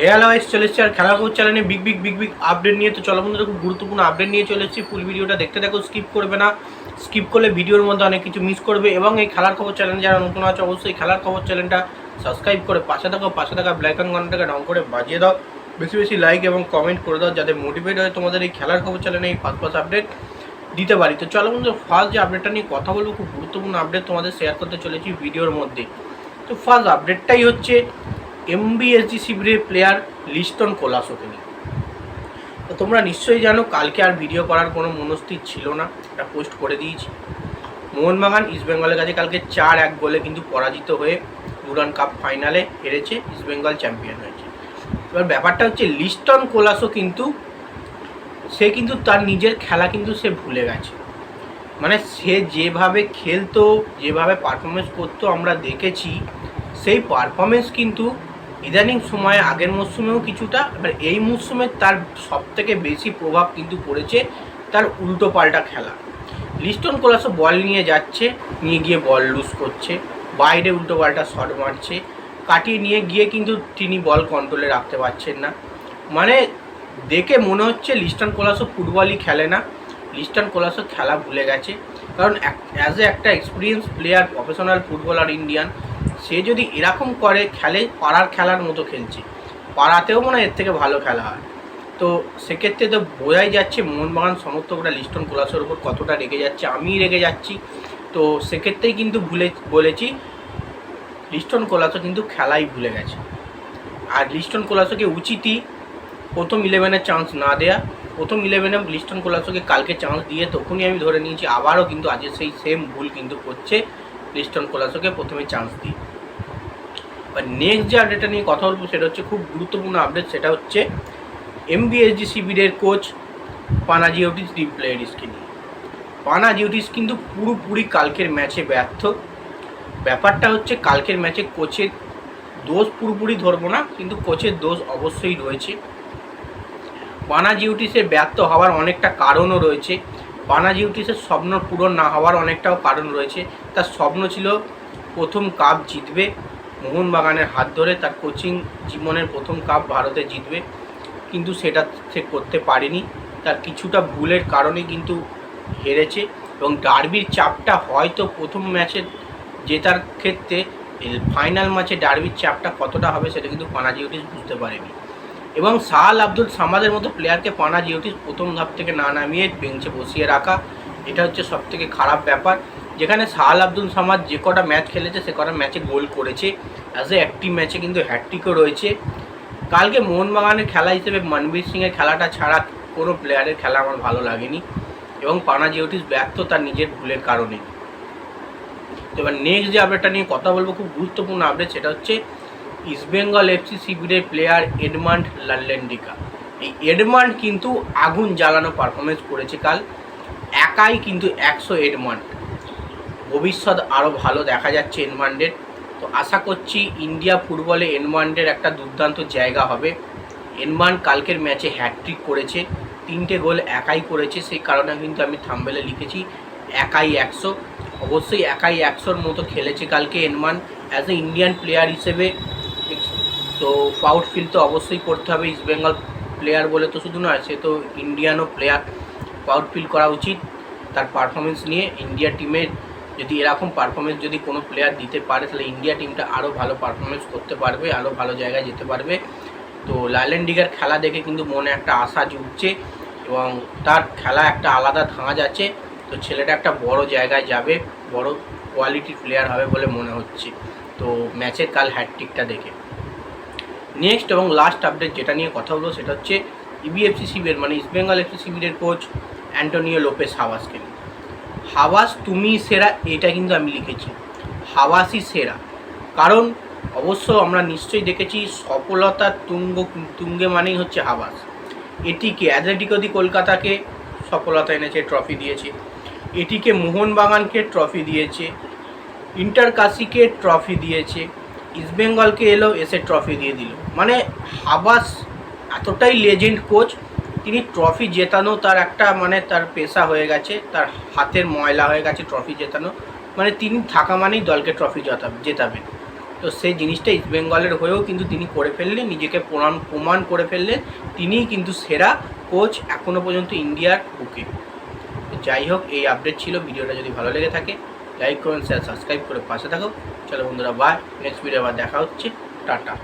Airlines চলে এসেছে আর খেলার খবর চ্যানেলে বিগ বিগ আপডেট নিয়ে। তো চলো বন্ধুরা, খুব গুরুত্বপূর্ণ আপডেট নিয়ে চলে এসেছি। ফুল ভিডিওটা দেখতে থাকো, স্কিপ করবে না। স্কিপ করলে ভিডিওর মধ্যে অনেক কিছু মিস করবে। এবং এই খেলার খবর চ্যানেল যারা নতুন আছে অবশ্যই খেলার খবর চ্যানেলটা সাবস্ক্রাইব করে পাশে থাকা ব্ল্যাক অ্যান্ড ঘন্টাকে ডাউন করে বাজিয়ে দাও। বেশি বেশি লাইক এবং কমেন্ট করে দাও, যাতে মোটিভেট হয় তোমাদের এই খেলার খবর চ্যানেলে এই ফার্স্ট আপডেট দিতে পারি। তো চলো বন্ধুরা, ফার্স্ট যে আপডেটটা নিয়ে কথা বলবো, খুব গুরুত্বপূর্ণ আপডেট তোমাদের শেয়ার করতে চলেছি ভিডিওর মধ্যে। তো ফার্স্ট আপডেটটাই হচ্ছে এমবিএসজি শিবিরের প্লেয়ার লিস্টন কোলাসোকে নিয়ে। তো তোমরা নিশ্চয়ই জানো, কালকে আর ভিডিও করার কোনো মনস্থির ছিল না, এটা পোস্ট করে দিয়েছি। মোহনবাগান ইস্টবেঙ্গলের কাছে কালকে 4-1 গোলে কিন্তু পরাজিত হয়ে ডুরান্ড কাপ ফাইনালে হেরেছে, ইস্টবেঙ্গল চ্যাম্পিয়ন হয়েছে। এবার ব্যাপারটা হচ্ছে লিস্টন কোলাসো কিন্তু সে কিন্তু তার নিজের খেলা কিন্তু সে ভুলে গেছে। মানে সে যেভাবে খেলতো, যেভাবে পারফরমেন্স করতো আমরা দেখেছি, সেই পারফরমেন্স কিন্তু ইদানিং সময়ে আগের মরশুমেও কিছুটা, এবার এই মরশুমে তার সবথেকে বেশি প্রভাব কিন্তু পড়েছে তার উল্টো পাল্টা খেলা। লিস্টন কোলাসো বল নিয়ে যাচ্ছে, নিয়ে গিয়ে বল লুজ করছে, বাইরে উল্টো পাল্টা শট মারছে, কাটিয়ে নিয়ে গিয়ে কিন্তু তিনি বল কন্ট্রোলে রাখতে পারছেন না। মানে দেখে মনে হচ্ছে লিস্টন কোলাসো ফুটবলই খেলে না, লিস্টন কোলাসো খেলা ভুলে গেছে। কারণ অ্যাজ এ একটা experience player, professional footballer Indian, সে যদি এরকম করে খেলে, পাড়ার খেলার মতো খেলছে, পাড়াতেও মনে হয় এর থেকে ভালো খেলা হয়। তো সেক্ষেত্রে তো বোঝাই যাচ্ছে মোহনবাগান সমর্থকরা লিস্টন কোলাসোর উপর কতটা রেগে যাচ্ছে, আমি রেগে যাচ্ছি। তো সেক্ষেত্রেই কিন্তু বলেছি লিস্টন কোলাসো কিন্তু খেলাই ভুলে গেছে। আর লিস্টন কোলাসোকে উচিতই প্রথম 11-এ চান্স না দেয়া। প্রথম 11-এ লিস্টন কোলাসোকে কালকে চান্স দিয়ে তখনই আমি ধরে নিয়েছি, আবারও কিন্তু আজকে সেই সেম ভুল কিন্তু করছে লিস্টন কোলাসোকে প্রথমে চান্স দিয়ে। আর নেক্সট যে আপডেটটা নিয়ে কথা বলবো সেটা হচ্ছে খুব গুরুত্বপূর্ণ আপডেট, সেটা হচ্ছে এমবিএসজি শিবিরের কোচ পানাজিওটিস ডিপ্লেয়ারিসকে নিয়ে। পানাজিওটিস কিন্তু পুরোপুরি কালকের ম্যাচে ব্যর্থ। ব্যাপারটা হচ্ছে কালকের ম্যাচে কোচের দোষ পুরোপুরি ধরবো না, কিন্তু কোচের দোষ অবশ্যই রয়েছে। পানাজিওটিসের ব্যর্থ হওয়ার অনেকটা কারণও রয়েছে। পানাজিওটিসের স্বপ্ন পূরণ না হওয়ার অনেকটাও কারণ রয়েছে। তার স্বপ্ন ছিল প্রথম কাপ জিতবে, মোহনবাগানের হাত ধরে তার কোচিং জীবনের প্রথম কাপ ভারতে জিতবে, কিন্তু সেটা সে করতে পারেনি। তার কিছুটা ভুলের কারণে কিন্তু হেরেছে। এবং ডার্বির চাপটা হয়তো প্রথম ম্যাচে জেতার ক্ষেত্রে ফাইনাল ম্যাচে ডার্বির চাপটা কতটা হবে সেটা কিন্তু পানাজিওটিস বুঝতে পারেনি। এবং সাহাল আব্দুল সামাদের মতো প্লেয়ারকে পানাজিওটিস প্রথম ধাপ থেকে না নামিয়ে বেঞ্চে বসিয়ে রাখা, এটা হচ্ছে সবথেকে খারাপ ব্যাপার। যেখানে সাহাল আব্দুল সামাদ যে কটা ম্যাচ খেলেছে সে কটা ম্যাচে গোল করেছে, অ্যাজ এ একটি ম্যাচে কিন্তু হ্যাটট্রিকও রয়েছে। কালকে মোহনবাগানের খেলা হিসেবে মনবীর সিংয়ের খেলাটা ছাড়া কোনো প্লেয়ারের খেলা আমার ভালো লাগেনি। এবং পানাজিওটিস ব্যর্থ তার নিজের ভুলের কারণে। তো এবার নেক্সট যে আপডেটটা নিয়ে কথা বলবো, খুব গুরুত্বপূর্ণ আপডেট, সেটা হচ্ছে ইস্টবেঙ্গল এফসি শিবিরের প্লেয়ার এডমান্ড লাল্লেন্ডিকা। এই এডমান্ড কিন্তু আগুন জ্বালানো পারফরমেন্স করেছে কাল, একাই কিন্তু 100 এডমান্ড। ভবিষ্যৎ আরও ভালো দেখা যাচ্ছে এডমান্ডের। তো আশা করছি ইন্ডিয়া ফুটবলে এডমান্ডের একটা দুর্দান্ত জায়গা হবে। এডমান্ড কালকের ম্যাচে হ্যাটট্রিক করেছে, 3টে গোল একাই করেছে, সেই কারণে কিন্তু আমি থাম্বনেলে লিখেছি একাই 100। অবশ্যই একাই 100-র মতো খেলেছে কালকে Edmund as a Indian player হিসেবে। তো প্রাউড ফিল তো অবশ্যই করতে হবে, ইস্টবেঙ্গল প্লেয়ার বলে তো শুধু নয়, সে তো ইন্ডিয়ানও প্লেয়ার, প্রাউড ফিল করা উচিত তার পারফরমেন্স নিয়ে। ইন্ডিয়া টিমের যদি এরকম পারফরমেন্স যদি কোনো প্লেয়ার দিতে পারে, তাহলে ইন্ডিয়া টিমটা আরও ভালো পারফরমেন্স করতে পারবে, আরও ভালো জায়গায় যেতে পারবে। তো লাল্লেন্ডিগার খেলা দেখে কিন্তু মনে একটা আশা জুটছে এবং তার খেলা একটা আলাদা ধাঁচ আছে। তো ছেলেটা একটা বড় জায়গায় যাবে, বড় কোয়ালিটির প্লেয়ার হবে বলে মনে হচ্ছে তো ম্যাচের কাল হ্যাটট্রিকটা দেখে। নেক্সট এবং লাস্ট আপডেট যেটা নিয়ে কথা বলবো সেটা হচ্ছে ইবিএফসি শিবির মানে ইস্টবেঙ্গল এফসি শিবিরের কোচ অ্যান্টোনিও লোপেস হাওয়াসকে নিয়ে। হাওয়াস তুমি সেরা, এটা কিন্তু আমি লিখেছি, হাওয়াসই সেরা। কারণ অবশ্য আমরা নিশ্চয়ই দেখেছি সফলতার তুঙ্গে মানেই হচ্ছে হাওয়াস। এটিকে অ্যাথলেটিকো দি কলকাতাকে সফলতা এনেছে, ট্রফি দিয়েছে। এটিকে মোহনবাগানকে ট্রফি দিয়েছে, ইন্টার কাশিকে ট্রফি দিয়েছে, ইস্টবেঙ্গলকে এলো এসে ট্রফি দিয়ে দিল। মানে হাবাস এতটাই লেজেন্ড কোচ, তিনি ট্রফি জেতানো তার একটা মানে তার পেশা হয়ে গেছে, তার হাতের ময়লা হয়ে গেছে ট্রফি জেতানো। মানে তিনি থাকা মানেই দলকে ট্রফি জেতাবেন। তো সেই জিনিসটা ইস্টবেঙ্গলের হয়েও কিন্তু তিনি করে ফেললেন, নিজেকে প্রমাণ করে ফেললেন। তিনিই কিন্তু সেরা কোচ এখনও পর্যন্ত ইন্ডিয়ার বুকে। যাই হোক, এই আপডেট ছিল। ভিডিওটা যদি ভালো লেগে থাকে লাইক করুন, শেয়ার, সাবস্ক্রাইব করে পাশে থাকো। চলো বন্ধুরা, বাই। নেক্সট ভিডিও আবার দেখা হচ্ছে। টাটা।